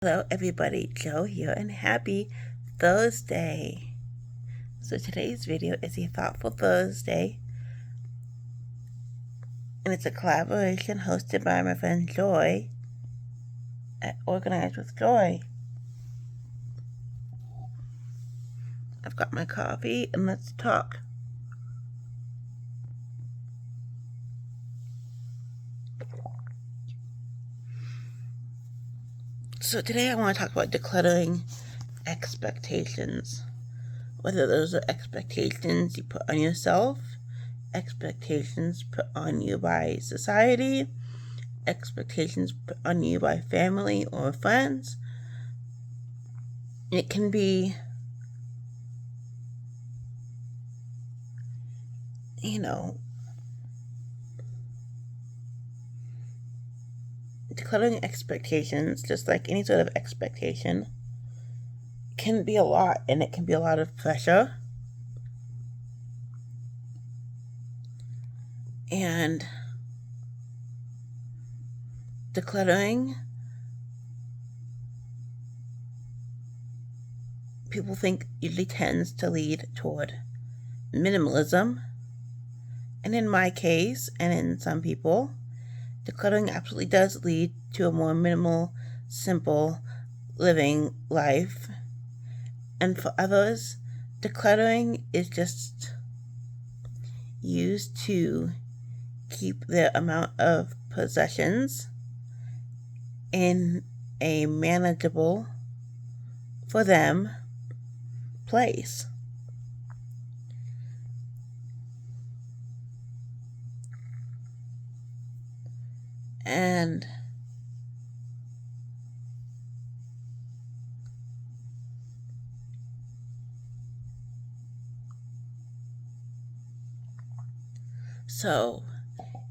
Hello everybody, Joe here, and happy Thursday. So today's video is a Thoughtful Thursday, and it's a collaboration hosted by my friend Joy at Organized with Joy. I've got my coffee, and let's talk. So today I want to talk about decluttering expectations. Whether those are expectations you put on yourself, expectations put on you by society, expectations put on you by family or friends. It can be, decluttering expectations, just like any sort of expectation, can be a lot, and it can be a lot of pressure. And decluttering, people think, usually tends to lead toward minimalism. And in my case, and in some people, decluttering absolutely does lead to a more minimal, simple living life. And for others, decluttering is just used to keep the amount of possessions in a manageable, for them, place. And so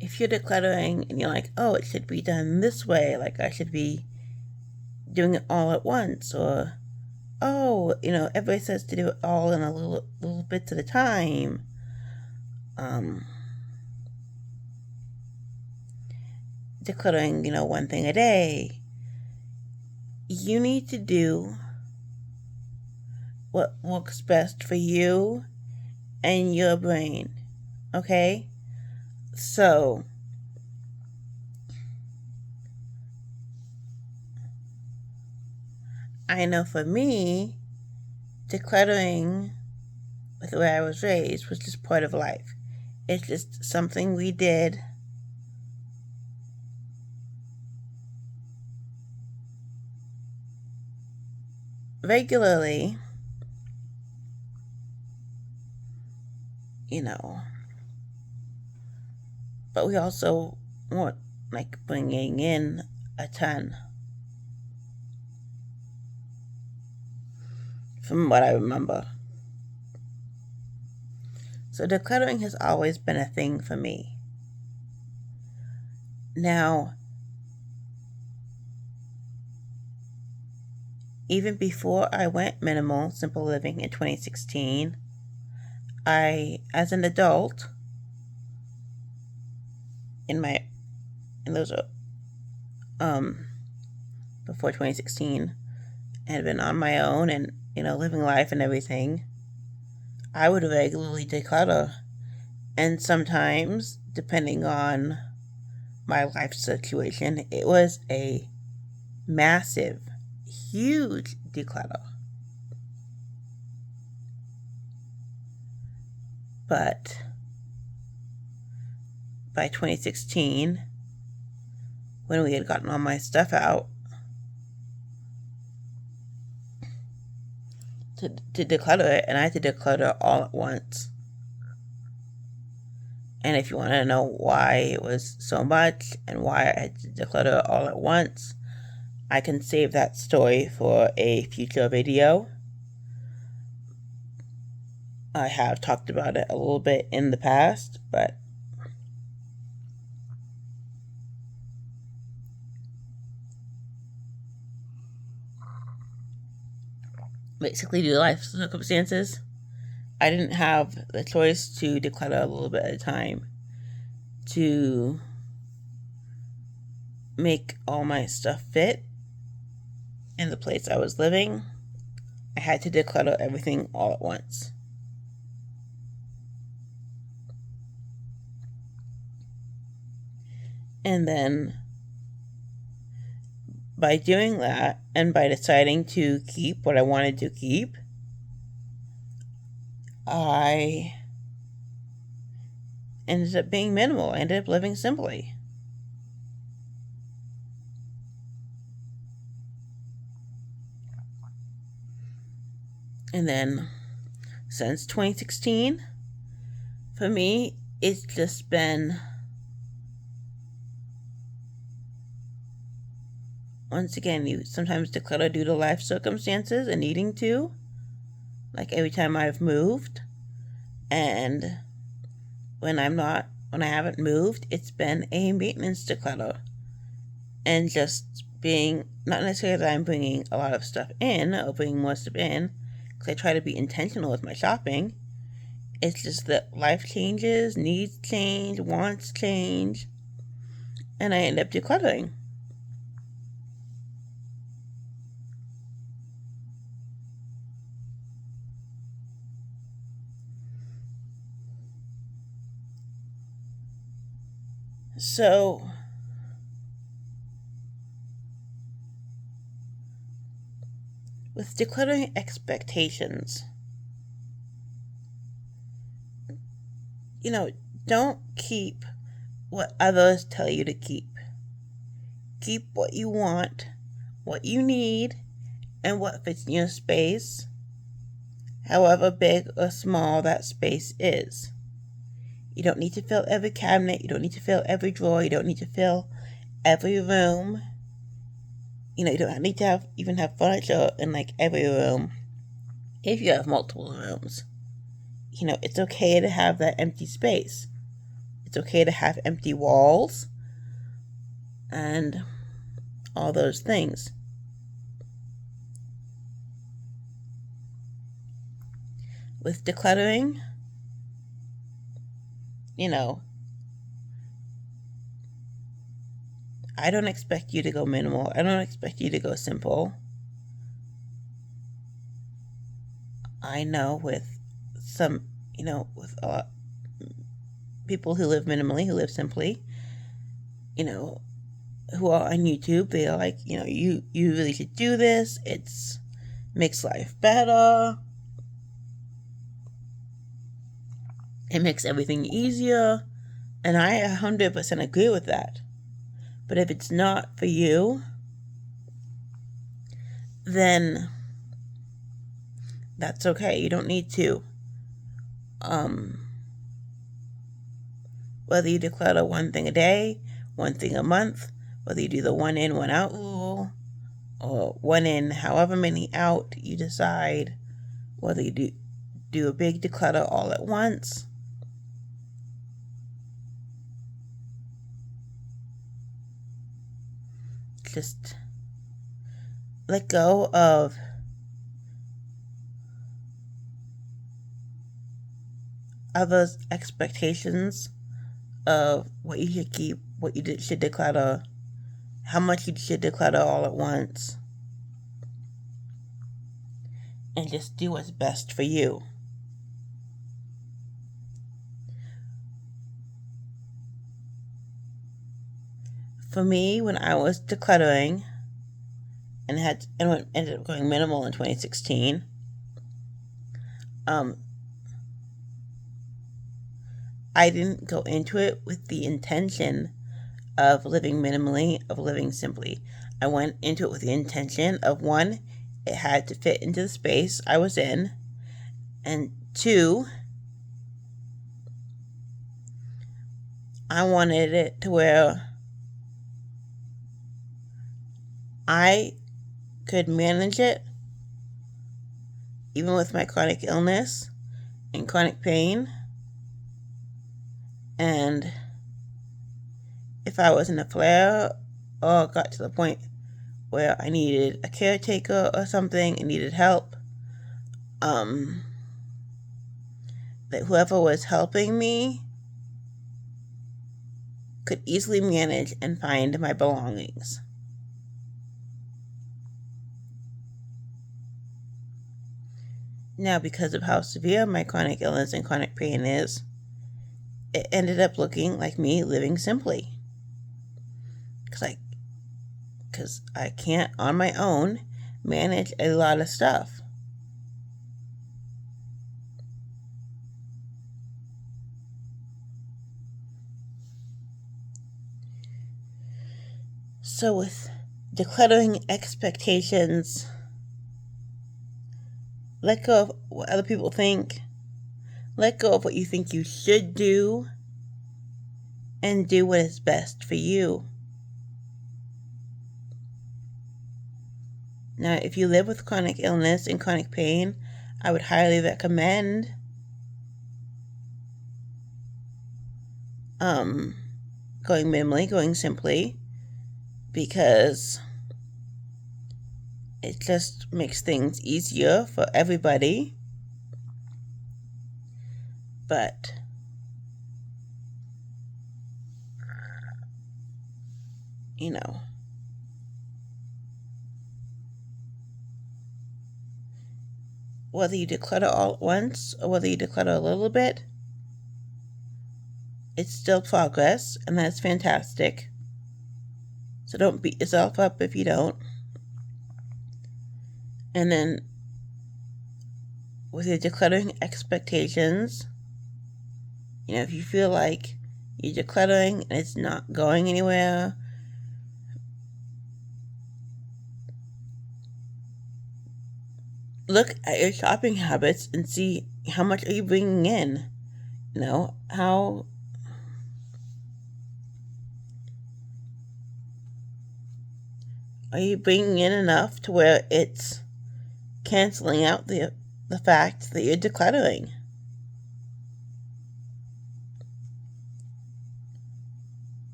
if you're decluttering and you're like, oh, it should be done this way, like I should be doing it all at once, or oh, everybody says to do it all in a little bits at a time. Decluttering, one thing a day. You need to do what works best for you and your brain, okay? So, I know for me, decluttering with the way I was raised was just part of life. It's just something we did regularly, but we also weren't like bringing in a ton, from what I remember. So decluttering has always been a thing for me. Now, even before I went minimal, simple living in 2016, as an adult, before 2016, had been on my own and, living life and everything, I would regularly declutter. And sometimes, depending on my life situation, it was a massive, huge declutter. But by 2016, when we had gotten all my stuff out to declutter it, and I had to declutter all at once. And if you want to know why it was so much and why I had to declutter all at once, I can save that story for a future video. I have talked about it a little bit in the past, but basically, due to life circumstances, I didn't have the choice to declutter a little bit at a time to make all my stuff fit. in the place I was living, I had to declutter everything all at once. And then by doing that and by deciding to keep what I wanted to keep, I ended up being minimal. I ended up living simply. And then since 2016, for me, it's just been, once again, you sometimes declutter due to life circumstances and needing to. Like every time I've moved, and when I haven't moved, it's been a maintenance declutter. And just being, not necessarily that I'm bringing a lot of stuff in or bringing more stuff in, because I try to be intentional with my shopping. It's just that life changes, needs change, wants change, and I end up decluttering. So, with decluttering expectations, don't keep what others tell you to keep. Keep what you want, what you need, and what fits in your space, however big or small that space is. You don't need to fill every cabinet, you don't need to fill every drawer, you don't need to fill every room. You don't need to even have furniture in like every room if you have multiple rooms. It's okay to have that empty space. It's okay to have empty walls and all those things. With decluttering, I don't expect you to go minimal. I don't expect you to go simple. I know with some, with a lot people who live minimally, who live simply, who are on YouTube, they are like, you really should do this. It's makes life better. It makes everything easier. And I 100% agree with that. But if it's not for you, then that's okay. You don't need to. Whether you declutter one thing a day, one thing a month, whether you do the one in, one out rule, or one in, however many out you decide, whether you do a big declutter all at once. Just let go of others' expectations of what you should keep, what you should declutter, how much you should declutter all at once, and just do what's best for you. For me, when I was decluttering and ended up going minimal in 2016, I didn't go into it with the intention of living minimally, of living simply. I went into it with the intention of, one, it had to fit into the space I was in, and two, I wanted it to where I could manage it, even with my chronic illness and chronic pain. And if I was in a flare or got to the point where I needed a caretaker or something and needed help, that whoever was helping me could easily manage and find my belongings. Now, because of how severe my chronic illness and chronic pain is, it ended up looking like me living simply. Because I can't, on my own, manage a lot of stuff. So with decluttering expectations, let go of what other people think, let go of what you think you should do, and do what is best for you. Now, if you live with chronic illness and chronic pain, I would highly recommend going minimally, going simply, because it just makes things easier for everybody. But whether you declutter all at once or whether you declutter a little bit, it's still progress, and that's fantastic. So don't beat yourself up if you don't. And then with your decluttering expectations, if you feel like you're decluttering and it's not going anywhere, look at your shopping habits and see how much are you bringing in. How are you bringing in enough to where it's canceling out the fact that you're decluttering?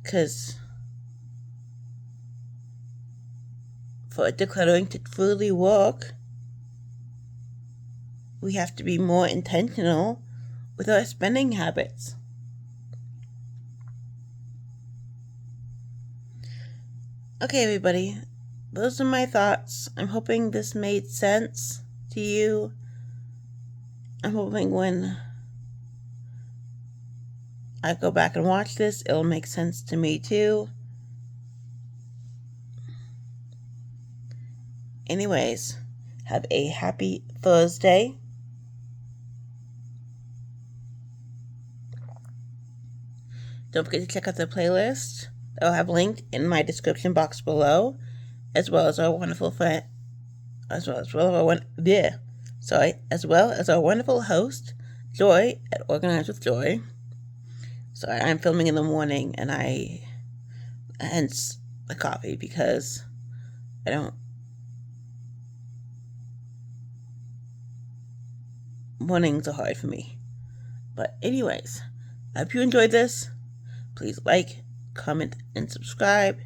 Because for decluttering to truly work, we have to be more intentional with our spending habits. Okay, everybody, those are my thoughts. I'm hoping this made sense to you. I'm hoping when I go back and watch this, it'll make sense to me too. Anyways, have a happy Thursday. Don't forget to check out the playlist that I'll have linked in my description box below, as well as our wonderful friend, as well as our wonderful host, Joy at Organize with Joy. Sorry, I'm filming in the morning, and hence the coffee, because mornings are hard for me. But anyways, I hope you enjoyed this. Please like, comment, and subscribe.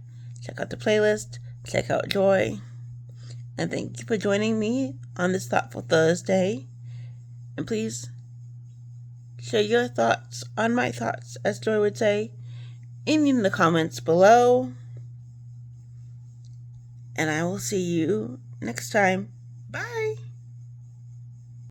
Check out the playlist. Check out Joy. And thank you for joining me on this Thoughtful Thursday. And please share your thoughts on my thoughts, as Joy would say, in the comments below. And I will see you next time.